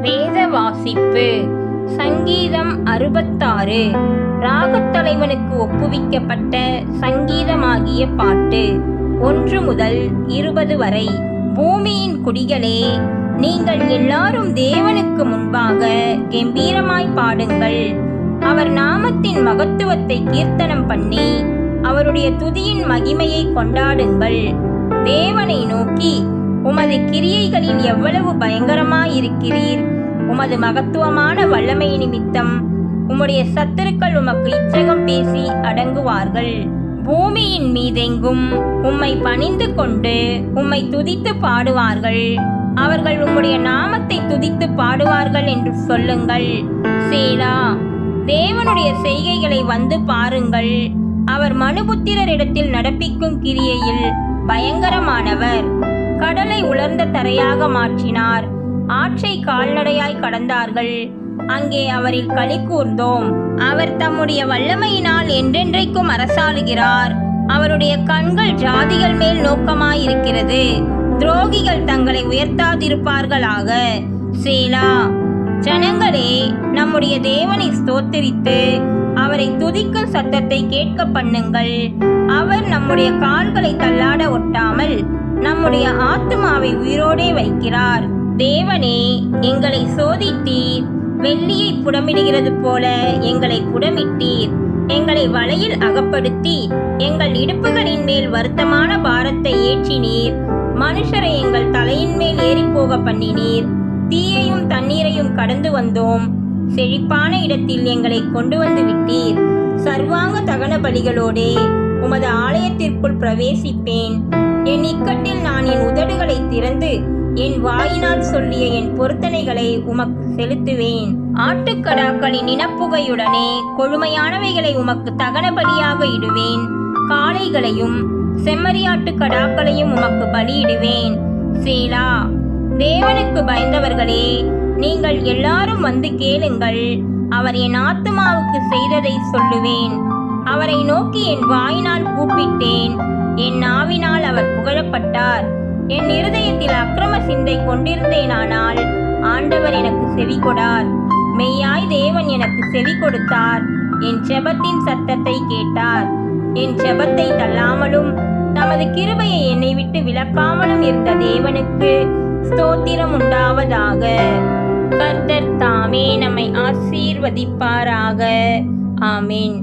வேத வாசிப்பு. சங்கீதம் 66. ராகத்தலைவனுக்கு ஒப்புவிக்கப்பட்ட சங்கீதமாகிய பாட்டு. 1 முதல் 20 வரை. பூமியின் குடிகளே, நீங்கள் எல்லாரும் தேவனுக்கு முன்பாக கெம்பீரமாய் பாடுங்கள். அவர் நாமத்தின் மகத்துவத்தை கீர்த்தனம் பண்ணி அவருடைய துதியின் மகிமையை கொண்டாடுங்கள். தேவனை நோக்கி, உமது கிரியைகளில் எவ்வளவு பயங்கரமாயிருக்கிறீர்! உமது மகத்துவமான வல்லமை நிமித்தம் உம்முடைய சத்துருக்கள் உமக்கு இச்சகம் பேசி அடங்குவார்கள். பூமியின் மீதெங்கும் உம்மை பணிந்து கொண்டு உம்மை துதித்து பாடுவார்கள். அவர்கள் உம்முடைய நாமத்தை துதித்து பாடுவார்கள் என்று சொல்லுங்கள். சேலா. தேவனுடைய செய்கைகளை வந்து பாருங்கள். அவர் மனுபுத்திரரிடத்தில் நடப்பிக்கும் கிரியையில் பயங்கரமானவர். கடலை உலர்ந்த தரையாக மாற்றினார். ஆற்றை கால்நடையாய் கடந்தார்கள். அங்கே அவரில் களி கூர்ந்தோம். அவர் தம்முடைய வல்லமையினால் என்றென்றைக்கும் அரசாளுகிறார். அவருடைய கண்கள் ஜாதிகள் மேல் நோக்கமாயிருக்கிறது. துரோகிகள் தங்களை உயர்த்தாதிருப்பார்களாக. சேலா. ஜனங்களே, நம்முடைய தேவனை ஸ்தோத்திரித்து அவரை துதிக்கும் சத்தத்தை கேட்க பண்ணுங்கள். அவர் நம்முடைய கால்களை தள்ளாட ஒட்டாமல் நம்முடைய ஆத்துமாவை உயிரோடே வைக்கிறார். தேவனே, எங்களை சோதித்தீர். வெள்ளியை புடமிடுகிறது போல எங்களை புடமிட்டீர். எங்களை வலையில் அகப்படுத்தி எங்கள் இடுப்புகளின் மேல் வருத்தமான பாரத்தை ஏற்றினீர். மனுஷரை எங்கள் தலையின் மேல் ஏறி போக பண்ணினீர். தீயையும் தண்ணீரையும் கடந்து வந்தோம். செழிப்பான இடத்தில் எங்களை கொண்டு வந்து விட்டீர். சர்வாங்க தகன பலிகளோடே உமது ஆலயத்திற்குள் பிரவேசிப்பேன். என் இக்கட்டில் நான் என் உதடுகளை திறந்து என் வாயினால் சொல்லிய என் பொருத்தனைகளை உமக்கு செலுத்துவேன். ஆட்டுக்கடாக்களின் இனப்புகையுடனே கொழுமையானவைகளை உமக்கு தகன பலியாக இடுவேன். காளைகளையும் செம்மறியாட்டு கடாக்களையும் உமக்கு பலியிடுவேன். சேலா. தேவனுக்கு பயந்தவர்களே, நீங்கள் எல்லாரும் வந்து கேளுங்கள். அவர் என் ஆத்துமாவுக்கு செய்ததை சொல்லுவேன். அவரை நோக்கி என் வாயினால் கூப்பிட்டேன். என் நாவினால் அவர் புகழப்பட்டார். என் இருதயத்தில் அக்கிரம சிந்தை கொண்டிருந்தேனானால் ஆண்டவர் எனக்கு செவி கொடார். மெய்யாய் தேவன் எனக்கு செவி கொடுத்தார். என் ஜெபத்தின் சத்தத்தை கேட்டார். என் ஜெபத்தை தள்ளாமலும் தமது கிருபையை என்னை விட்டு விலக்காமலும் இருந்த தேவனுக்கு ஸ்தோத்திரம் உண்டாவதாக. கர்த்தர் தாமே நம்மை ஆசீர்வதிப்பாராக. ஆமென்.